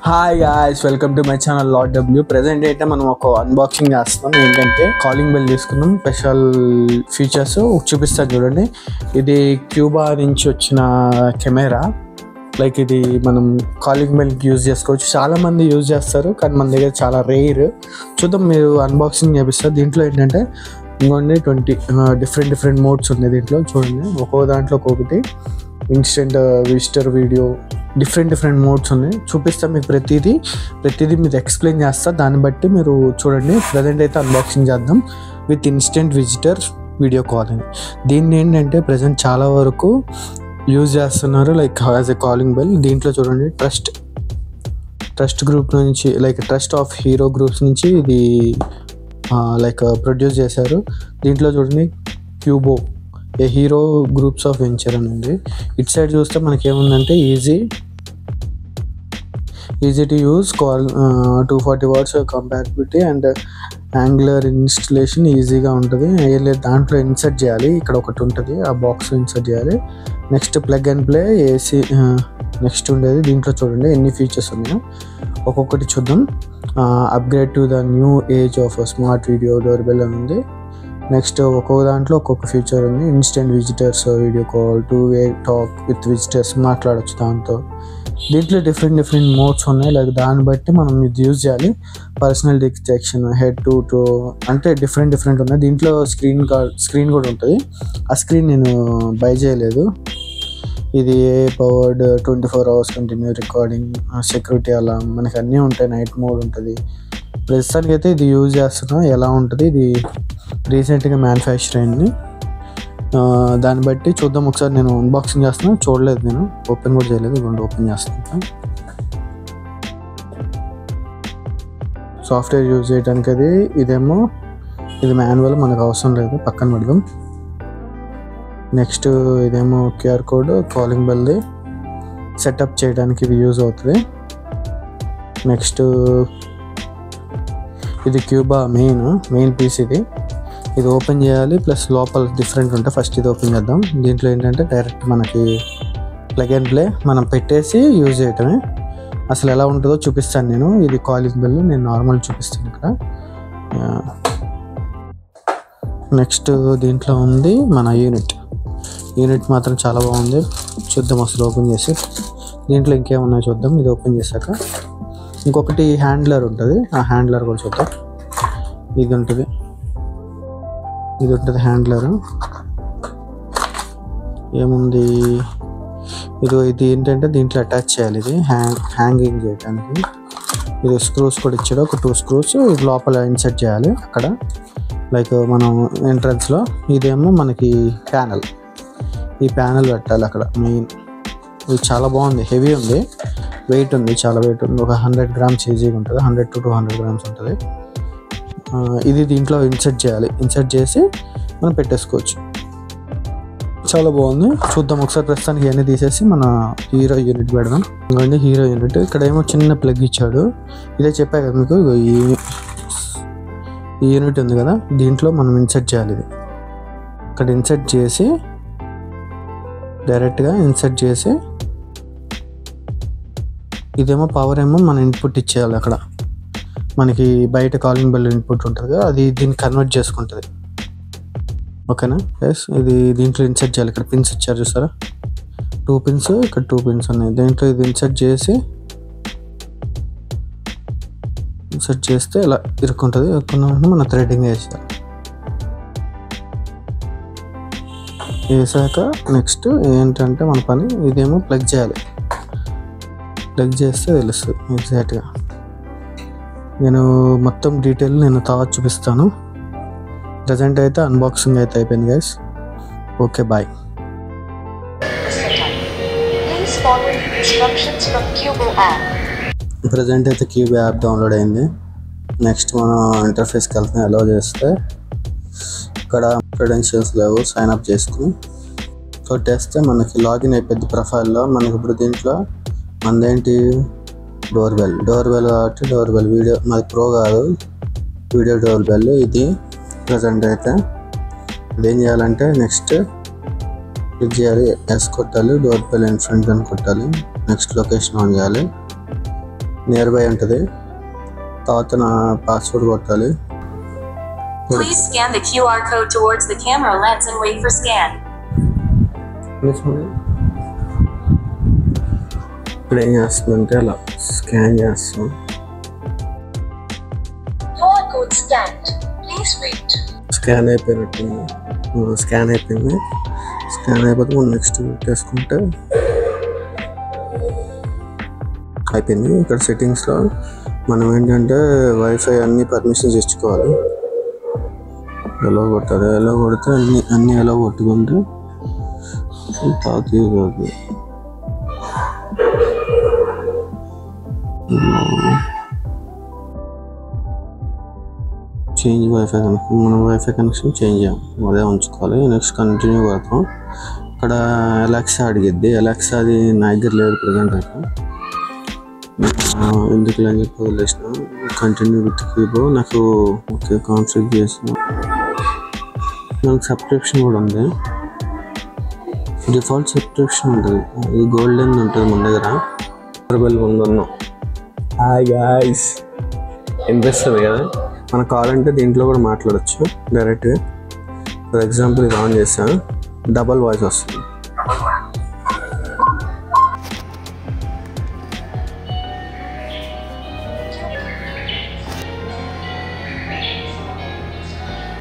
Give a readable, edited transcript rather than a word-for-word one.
Hi guys, welcome to my channel lot W. Present అయితే మనం ఒక అన్బాక్సింగ్ చేస్తాం. ఏంటంటే కాలింగ్ బెల్ తీసుకున్నాం. స్పెషల్ ఫీచర్స్ చూపిస్తాను చూడండి. ఇది క్యూబా నుంచి వచ్చిన కెమెరా. లైక్ ఇది మనం కాలింగ్ బెల్కి యూజ్ చేసుకోవచ్చు. చాలామంది యూజ్ చేస్తారు, కానీ మన దగ్గర చాలా రేర్. చూద్దాం, మీరు అన్బాక్సింగ్ చేపిస్తారు. దీంట్లో ఏంటంటే ఇంకొన్ని 20 డిఫరెంట్ మోడ్స్ ఉన్నాయి దీంట్లో. చూడండి, ఒక్కో దాంట్లో ఒక్కొక్కటి. Instant visitor video, different modes ఉన్నాయి. చూపిస్తాను మీకు ప్రతిదీ మీరు ఎక్స్ప్లెయిన్ చేస్తా. దాన్ని బట్టి మీరు చూడండి. ప్రజెంట్ అయితే అన్బాక్సింగ్ చేద్దాం with instant visitor video calling. దీన్ని ఏంటంటే ప్రజెంట్ చాలా వరకు యూజ్ చేస్తున్నారు like as a calling bell. దీంట్లో చూడండి, ట్రస్ట్ గ్రూప్ నుంచి, like trust of Hero groups నుంచి ఇది లైక్ ప్రొడ్యూస్ చేశారు. దీంట్లో చూడండి, Qubo a Hero groups of venture అని ఉంది. ఇటు సైడ్ చూస్తే మనకి ఏముందంటే easy to use 240 watts compatibility and angular installation ఈజీగా ఉంటుంది. దాంట్లో ఇన్సర్ట్ చేయాలి, ఇక్కడ ఒకటి ఉంటుంది, ఆ బాక్స్ ఇన్సర్ట్ చేయాలి. Next plug and play AC. Next ఉండేది దీంట్లో చూడండి ఎన్ని ఫీచర్స్ ఉన్నాయో, ఒక్కొక్కటి చూద్దాం. Upgrade to the new age of smart video door bell అని ఉంది. నెక్స్ట్ ఒక్కొక్క దాంట్లో ఒక్కొక్క ఫీచర్ ఉంది. Instant visitors video call, 2-way talk with visitors, మాట్లాడచ్చు దాంతో. దీంట్లో డిఫరెంట్ మోడ్స్ ఉన్నాయి. లైక్ దాన్ని బట్టి మనం ఇది యూజ్ చేయాలి. Personal detection, head to toe, అంటే డిఫరెంట్ ఉన్నాయి. దీంట్లో స్క్రీన్ కూడా ఉంటుంది. ఆ స్క్రీన్ నేను బై చేయలేదు. ఇది powered 24 hours continue recording, security alarm, మనకి అన్నీ ఉంటాయి. నైట్ మోడ్ ఉంటుంది. ప్రస్తుతానికి అయితే ఇది యూజ్ చేస్తున్నాం. ఎలా ఉంటుంది, ఇది రీసెంట్గా మ్యానుఫ్యాక్చర్ అయింది. దాన్ని బట్టి చూద్దాం. ఒకసారి నేను అన్బాక్సింగ్ చేస్తున్నాను, చూడలేదు, నేను ఓపెన్ కూడా చేయలేదు. ఇదిగోండి, ఓపెన్ చేస్తాను. సాఫ్ట్వేర్ యూజ్ చేయడానికి ఇది మాన్యువల్, మనకు అవసరం లేదు, పక్కన పెడదాం. నెక్స్ట్ ఇదేమో QR కోడ్, కాలింగ్ బెల్ది సెటప్ చేయడానికి ఇది యూజ్ అవుతుంది. నెక్స్ట్ ఇది క్యూబా మెయిన్ పీస్. ఇది ఓపెన్ చేయాలి, ప్లస్ లోపల డిఫరెంట్ ఉంటాయి. ఫస్ట్ ఇది ఓపెన్ చేద్దాం. దీంట్లో ఏంటంటే డైరెక్ట్ మనకి ప్లగ్ అండ్ ప్లే, మనం పెట్టేసి యూజ్ చేయటమే. అసలు ఎలా ఉంటుందో చూపిస్తాను నేను. ఇది కాలింగ్ బెల్, నేను నార్మల్ చూపిస్తాను ఇక్కడ. నెక్స్ట్ దీంట్లో ఉంది మన యూనిట్ మాత్రం చాలా బాగుంది. చూద్దాం అసలు ఓపెన్ చేసి. దీంట్లో ఇంకేమున్నాయో చూద్దాం. ఇది ఓపెన్ చేశాక ఇంకొకటి హ్యాండ్లర్ ఉంటుంది. ఆ హ్యాండ్లర్ కూడా చూద్దాం. ఇది ఉంటుంది హ్యాండ్లర్. ఏముంది, ఇది ఏంటంటే దీంట్లో అటాచ్ చేయాలి. ఇది హ్యాంగింగ్ చేయడానికి. ఇది స్క్రూస్ కూడా ఇచ్చాడు, ఒక 2 స్క్రూస్. ఇది లోపల ఇన్సర్ట్ చేయాలి అక్కడ, లైక్ మనం ఎంట్రన్స్లో. ఇదేమో మనకి ప్యానల్, ఈ ప్యానల్ పెట్టాలి అక్కడ మెయిన్. ఇది చాలా బాగుంది, హెవీ ఉంది, వెయిట్ ఉంది, చాలా వెయిట్ ఉంది. ఒక 100 grams ఈజీగా ఉంటుంది, 100 to 200 grams ఉంటుంది. ఇది దీంట్లో ఇన్సర్ట్ చేయాలి. ఇన్సర్ట్ చేసి మనం పెట్టేసుకోవచ్చు. చాలా బాగుంది. చూద్దాం ఒకసారి. ప్రస్తుతానికి ఇవన్నీ తీసేసి మన హీరో యూనిట్ పెడదాం. ఇంకోండి హీరో యూనిట్. ఇక్కడ ఏమో చిన్న ప్లగ్ ఇచ్చాడు. ఇదే చెప్పా కదా మీకు, ఈ యూనిట్ ఉంది కదా, దీంట్లో మనం ఇన్సర్ట్ చేయాలి. ఇది ఇక్కడ ఇన్సర్ట్ చేసి, డైరెక్ట్గా ఇన్సర్ట్ చేసి, ఇదేమో పవర్ ఏమో మన ఇన్పుట్ ఇచ్చేయాలి. అక్కడ మనకి బయట కాలింగ్ బెల్ ఇన్పుట్ ఉంటుంది కదా, అది దీన్ని కన్వర్ట్ చేసుకుంటుంది. ఓకేనా ఎస్. ఇది దీంట్లో ఇన్సర్ట్ చేయాలి. ఇక్కడ పిన్స్ ఇచ్చారు చూసారా, 2 pins, ఇక్కడ 2 pins ఉన్నాయి. దీంట్లో ఇది ఇన్సర్ట్ చేస్తే ఇలా ఇరుక్కుంటుంది. ఇరుక్కున్న మన థ్రెడ్డింగ్ వేసాక నెక్స్ట్ ఏంటంటే మన పని, ఇదేమో ప్లగ్ చేయాలి. ప్లగ్ చేస్తే తెలుస్తుంది ఎగ్జాక్ట్గా. నేను మొత్తం డీటెయిల్ తర్వాత చూపిస్తాను. ప్రజెంట్ అయితే అన్బాక్సింగ్ అయితే అయిపోయింది గైస్. Okay, boy. ప్రజెంట్ అయితే క్యూబో యాప్ డౌన్లోడ్ అయింది. నెక్స్ట్ మనం ఇంటర్ఫేస్కి వెళ్తే అలౌ చేస్తే ఇక్కడ క్రెడెన్షియల్స్ లేవు, సైన్ అప్ చేసుకుని కొట్టేస్తే మనకి లాగిన్ అయిపోద్ది ప్రొఫైల్లో. మనకి ఇప్పుడు దీంట్లో మనదేంటి, డోర్ బెల్ కాబట్టి డోర్ బెల్ వీడియో, మాది ప్రో కాదు, వీడియో డోర్ బెల్ ఇది. ప్రజెంట్ అయితే ఇదేం చేయాలంటే నెక్స్ట్ క్లిక్ చేయాలి, ఎస్ కొట్టాలి, డోర్ బెల్ ఇన్ ఫ్రంట్ అని కొట్టాలి. నెక్స్ట్ లొకేషన్ ఆన్ చేయాలి. నియర్ బై ఉంటుంది. తర్వాత నా పాస్వర్డ్ కొట్టాలి. Please scan the QR code towards the camera lens and wait for scan. ఇప్పుడు ఏం చేస్తుందంటే అలా స్కాన్ చేస్తాం. QR code scanned. Please wait. Scan అయిపోయినట్టుంది. స్కాన్ అయిపోయింది. స్కాన్ అయిపోతే మనం నెక్స్ట్ పెట్టేసుకుంటే అయిపోయింది. ఇక్కడ సెట్టింగ్స్లో మనం ఏంటంటే వైఫై అన్ని పర్మిషన్స్ ఇచ్చుకోవాలి. ఎలా కొట్టాలి, ఎలా కొడితే అన్నీ ఎలా కొట్టుకుంటే తాగుతుంది కాదు. చేంజ్ వైఫై కనెక్షన్, మనం వైఫై కనెక్షన్ చేంజ్ చేయం, అదే ఉంచుకోవాలి. నెక్స్ట్ కంటిన్యూ కొడతాం. ఇక్కడ అలెక్సా అడిగిద్ది. అలెక్సా అది నా దగ్గర లేదు ప్రజెంట్ అయితే, ఎందుకు అని చెప్పి వదిలేసిన. కంటిన్యూ విత్ కీబో నాకు ఓకే కాన్ఫిగర్ చేసిన. నాకు సబ్స్క్రిప్షన్ కూడా ఉంది, డిఫాల్ట్ సబ్స్క్రిప్షన్ ఉంటుంది. ఇది గోల్డెన్ ఉంటుంది మన దగ్గర. బెల్ ముందున్నాం. హాయ్ గాయ్స్, వినిపిస్తుంది కదా. మనకు కావాలంటే దీంట్లో కూడా మాట్లాడచ్చు డైరెక్ట్గా. ఫర్ ఎగ్జాంపుల్ ఇది ఆన్ చేస్తాను, డబల్ వాయిస్ వస్తుంది.